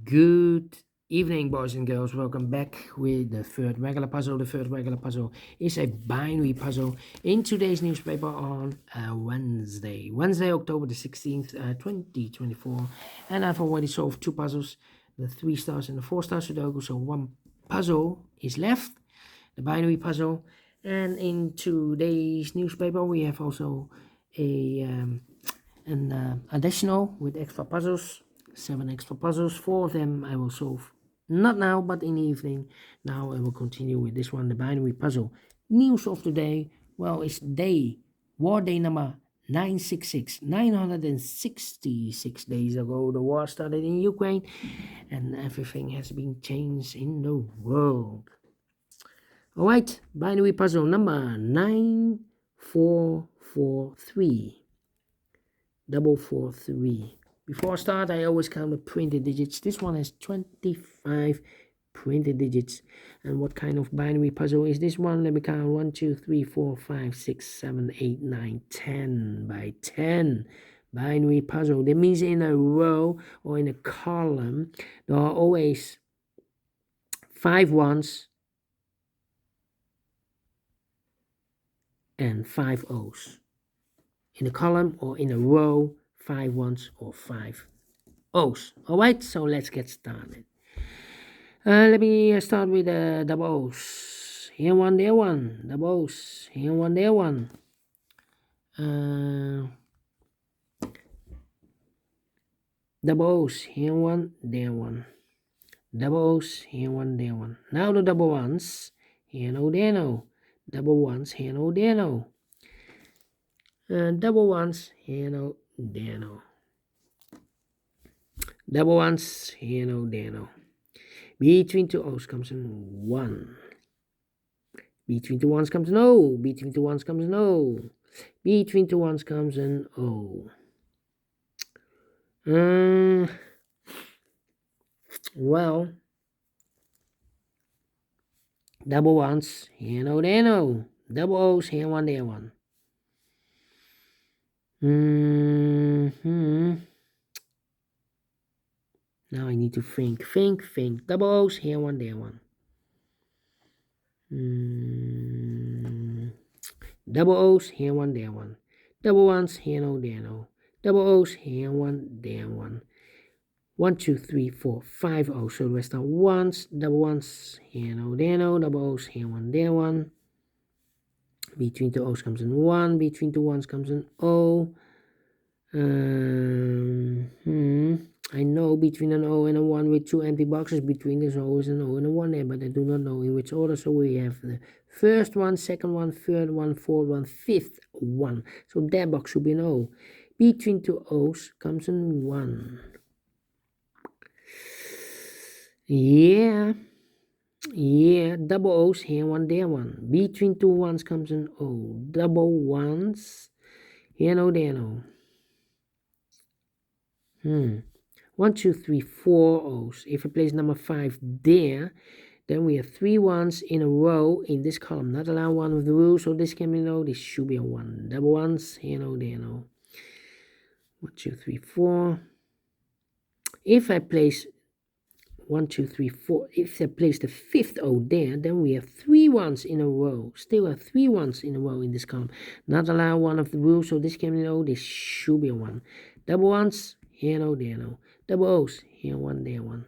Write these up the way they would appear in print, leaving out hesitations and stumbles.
Good evening, boys and girls. Welcome back with the third regular puzzle. The third regular puzzle is a binary puzzle in today's newspaper on Wednesday, October the 16th, 2024. And I've already solved two puzzles, the 3 stars and the 4 star Sudoku. So one puzzle is left, the binary puzzle. And in today's newspaper, we have also an additional with extra puzzles. 7 extra puzzles. 4 of them I will solve not now, but in the evening. Now I will continue with this one, the binary puzzle. News of the day. Well, it's war day number 966. 966 days ago, the war started in Ukraine, and everything has been changed in the world. Alright, binary puzzle number 9443. 443. Before I start, I always count the printed digits. This one has 25 printed digits. And what kind of binary puzzle is this one? Let me count. 1, 2, 3, 4, 5, 6, 7, 8, 9, 10 by 10. Binary puzzle. That means in a row or in a column, there are always 5 ones and 5 O's. In a column or in a row, 5 ones or 5 O's. Alright, so let's get started. Let me start with the double O's. Here one, there one. Double O's. Here one, there one. Double O's. Here one, there one. Double O's. Here one, there one. Now the double ones. Here no, there no. Double ones. Here no, there no. Double ones. Here no, there no. Double ones, here no, there no. Between two O's comes an 1. Between two ones comes an O. Between two ones comes an O. Between two ones comes an O. Well, double ones, here no, there no. Double O's, here one, there one. Now I need to think. Double O's, here one, there one. Double O's, here one, there one. Double ones, here no, there no. Double O's, here one, there one. 1, 2, 3, 4, 5 O's. So the rest are ones. Double ones, here no, there no. Double O's, here one, there one. Between two O's comes an 1. Between two ones comes an O. I know between an O and a 1 with 2 empty boxes between there's always an O and a 1 there, but I do not know in which order. So we have the first one, second one, third one, fourth one, fifth one. So that box should be an O. Between two O's comes an 1. Yeah, double O's, here one, there one. Between two ones comes an O. Double ones, here no, there no. 1, 2, 3, 4 O's. If I place number 5 there, then we have 3 ones in a row in this column. Not allowed one of the rules, so this can be no. This should be a 1. Double ones, here no, there no. 1, 2, 3, 4. If I place 1, 2, 3, 4, if I place the 5th O there, then we have 3 ones in a row. Still have 3 ones in a row in this column. Not allowed one of the rules, so this can be no. This should be a 1. Double ones, here no, there no. Double O's, here one, there one.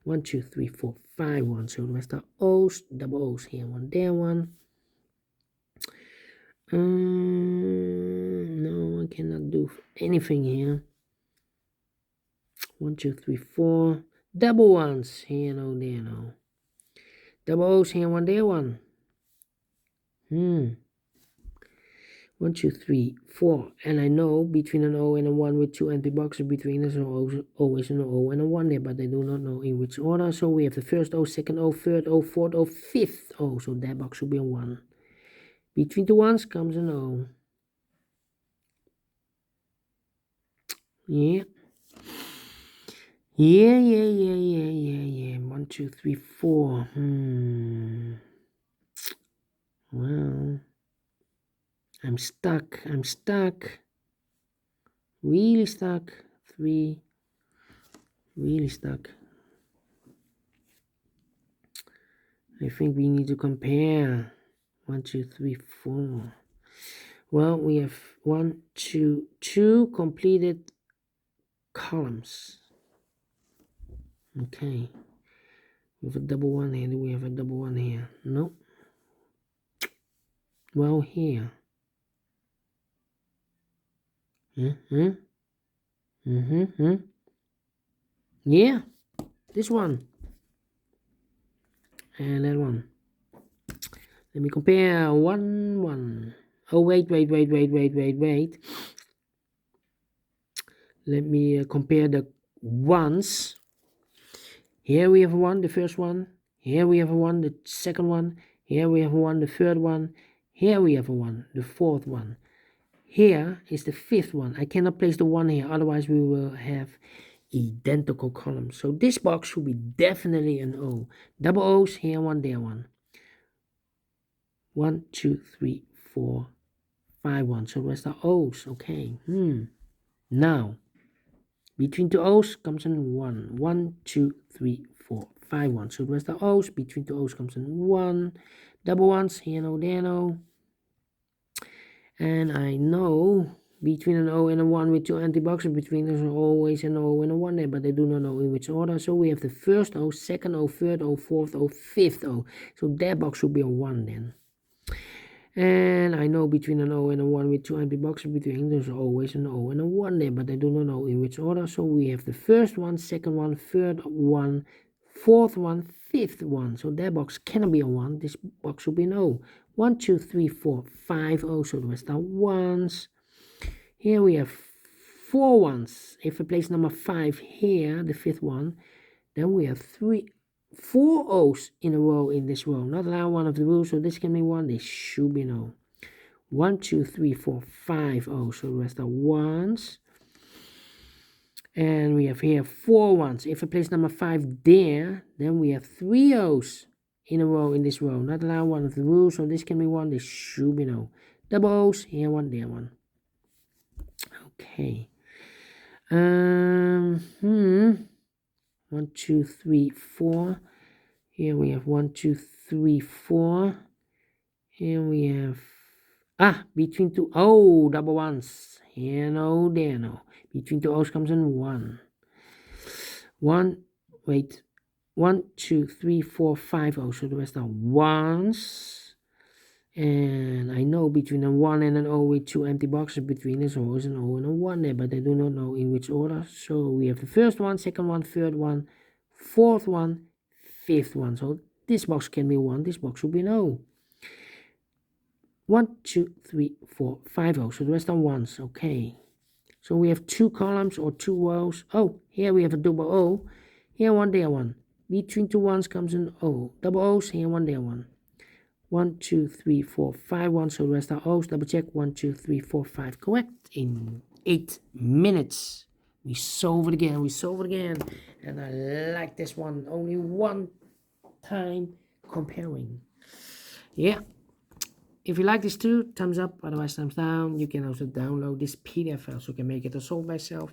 1, 2, 3, 4, 5 ones. So the rest are O's. Double O's, here one, there one. No, I cannot do anything here. 1, 2, 3, 4. Double ones, here no, there no. Double O's, here one, there one. 1, 2, 3, 4. And I know between an O and a 1 with 2 empty boxes between us, always an O and a 1 there, but I do not know in which order. So we have the first O, second O, third O, fourth O, fifth O. So that box should be a 1. Between the ones comes an O. Yeah. 1, 2, 3, 4. Well, I'm stuck. Really stuck. 3. Really stuck. I think we need to compare. 1, 2, 3, 4. Well, we have 1, 2, 2 completed columns. Okay. We have a double one here. Do we have a double one here? No. Well, here. Yeah, this one. And that one. Let me compare 1, 1. Oh, wait. Let me compare the ones. Here we have 1, the first one. Here we have 1, the second one. Here we have 1, the third one. Here we have 1, the fourth one. Here is the fifth one. I cannot place the 1 here, otherwise we will have identical columns. So this box should be definitely an O. Double O's, here 1, there 1. 1, 2, 3, 4, 5, 1. So where's the O's? Okay. Now, between two O's comes in 1. 1, 2, 3, 4, 5, 1. So where's the O's? Between two O's comes in 1. Double ones, here no, there no. And I know between an O and a 1 with 2 empty boxes between, there's always an O and a 1 there, but I do not know in which order. So we have the first O, second O, third O, fourth O, fifth O. So that box should be a 1 then. And I know between an O and a 1 with 2 empty boxes between, there's always an O and a 1 there, but I do not know in which order. So we have the first one, second one, third one, fourth one, fifth one. So that box cannot be a 1. This box should be an O. 1, 2, 3, 4, 5 O's. So the rest are 1s. Here we have 4 1s. If I place number 5 here, the fifth one, then we have 4 O's in a row in this row. Not allowed one of the rules, so this can be 1. This should be no. 1, 2, 3, 4, 5 O's. So the rest are 1s. And we have here 4 1s. If I place number 5 there, then we have 3 O's in a row in this row. Not allowed one of the rules, so this can be 1. This should be no. Double O's, here 1, there 1. Okay. 1, 2, 3, 4. Here we have 1, 2, 3, 4. Here we have between two double ones. Here no, there no. Between two O's comes in 1. 1, 2, 3, 4, 5 O's. So the rest are 1s. And I know between a 1 and an O with 2 empty boxes between, there's always an O and a 1 there, but I do not know in which order. So we have the first one, second one, third one, fourth one, fifth one. So this box can be 1, this box should be an O. 1, 2, 3, 4, 5 O's. So the rest are 1s. Okay. So we have 2 columns or 2 rows. Oh, here we have a double O. Here 1, there 1. Between two 1s comes an O. Double O's, here 1, there 1. 1, 2, 3, 4, 5 1. So the rest are O's. Double check. 1, 2, 3, 4, 5. Correct. In 8 minutes. We solve it again. And I like this one. Only one time comparing. Yeah. If you like this too, thumbs up. Otherwise, thumbs down. You can also download this PDF file so you can make it a solve by yourself.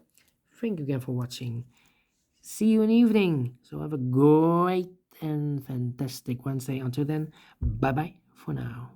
Thank you again for watching. See you in the evening. So have a great and fantastic Wednesday. Until then, bye bye for now.